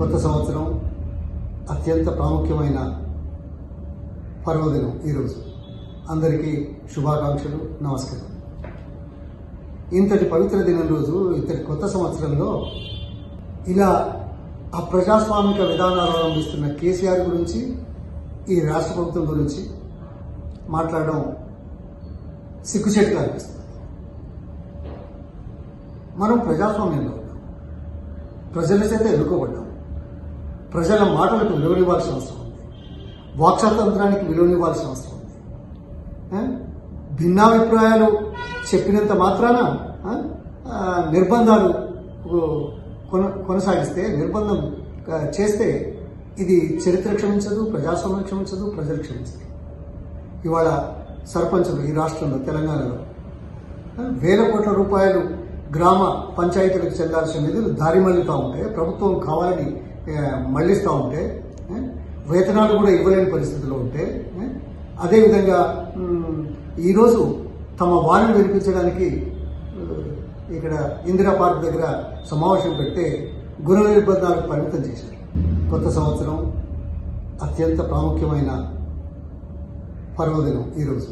కొత్త సంవత్సరం అత్యంత ప్రాముఖ్యమైన పర్వదినం ఈరోజు. అందరికీ శుభాకాంక్షలు, నమస్కారం. ఇంతటి పవిత్ర దినం రోజు, ఇంతటి కొత్త సంవత్సరంలో ఇలా అప్రజాస్వామిక విధానాలు అవలంబిస్తున్న కేసీఆర్ గురించి, ఈ రాష్ట్ర ప్రభుత్వం గురించి మాట్లాడడం సిగ్గుచేటుగా అనిపిస్తుంది. మనం ప్రజాస్వామ్యంలో ఉన్నాం, ప్రజల చేత ఎన్నుకోబడ్డాం. ప్రజల మాటలకు విలువనివ్వాల్సిన అవసరం ఉంది, వాక్స్వాతంత్రానికి విలువనివ్వాల్సిన అవసరం ఉంది. భిన్నాభిప్రాయాలు చెప్పినంత మాత్రాన నిర్బంధాలు కొనసాగిస్తే, నిర్బంధం చేస్తే ఇది చరిత్ర క్షమించదు, ప్రజాస్వామ్యం క్షమించదు, ప్రజలు క్షమించదు. ఇవాళ సర్పంచులు ఈ రాష్ట్రంలో, తెలంగాణలో వేల కోట్ల రూపాయలు గ్రామ పంచాయతీలకు చెందాల్సిన నిధులు దారి మళ్లుతూ ఉంటే, ప్రభుత్వం కావాలని మళ్లిస్తూ ఉంటే, వేతనాలు కూడా ఇవ్వలేని పరిస్థితిలో ఉంటే, అదేవిధంగా ఈరోజు తమ వాణిని వినిపించడానికి ఇక్కడ ఇందిరా పార్క్ దగ్గర సమావేశం పెడితే గృహ నిర్బంధాలకు పరిమితం చేశారు. కొత్త సంవత్సరం అత్యంత ప్రాముఖ్యమైన పర్వదినం ఈరోజు.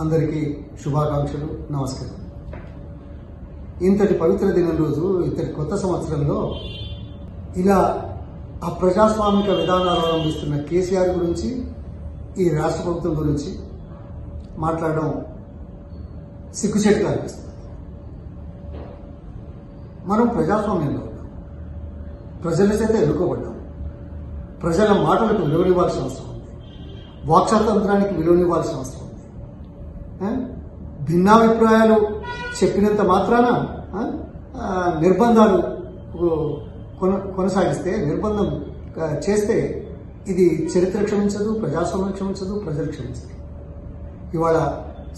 అందరికీ శుభాకాంక్షలు, నమస్కారం. ఇంతటి పవిత్ర దినం రోజు, ఇంతటి కొత్త సంవత్సరంలో ఇలా అప్రజాస్వామిక విధానాలు అవలంబిస్తున్న కేసీఆర్ గురించి, ఈ రాష్ట్ర ప్రభుత్వం గురించి మాట్లాడడం సిగ్గుచేటుగా అనిపిస్తుంది. మనం ప్రజాస్వామ్యంలో ఉన్నాం, ప్రజల చేత ఎన్నుకోబడ్డాం. ప్రజల మాటలకు విలువనివ్వాల్సిన అవసరం ఉంది, వాక్స్వాతంత్రానికి విలువనివ్వాల్సిన అవసరం ఉంది. భిన్నాభిప్రాయాలు చెప్పినంత మాత్రాన నిర్బంధాలు కొనసాగిస్తే, నిర్బంధం చేస్తే ఇది చరిత్ర క్షమించదు, ప్రజాస్వామ్యం క్షమించదు, ప్రజలు క్షమించదు. ఇవాళ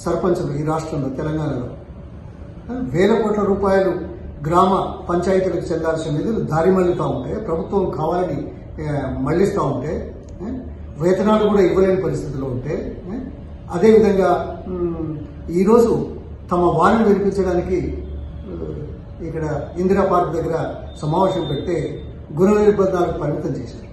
సర్పంచులు ఈ రాష్ట్రంలో, తెలంగాణలో వేల కోట్ల రూపాయలు గ్రామ పంచాయతీలకు చెందాల్సిన నిధులు దారి మళ్లుతూ ఉంటే, ప్రభుత్వం కావాలని మళ్లిస్తూ ఉంటే, వేతనాలు కూడా ఇవ్వలేని పరిస్థితిలో ఉంటే, అదేవిధంగా ఈరోజు తమ వాణిని వినిపించడానికి ఇక్కడ ఇందిరా పార్క్ దగ్గర సమావేశం పెడితే గృహ నిర్బంధాలకు పరిమితం చేశారు.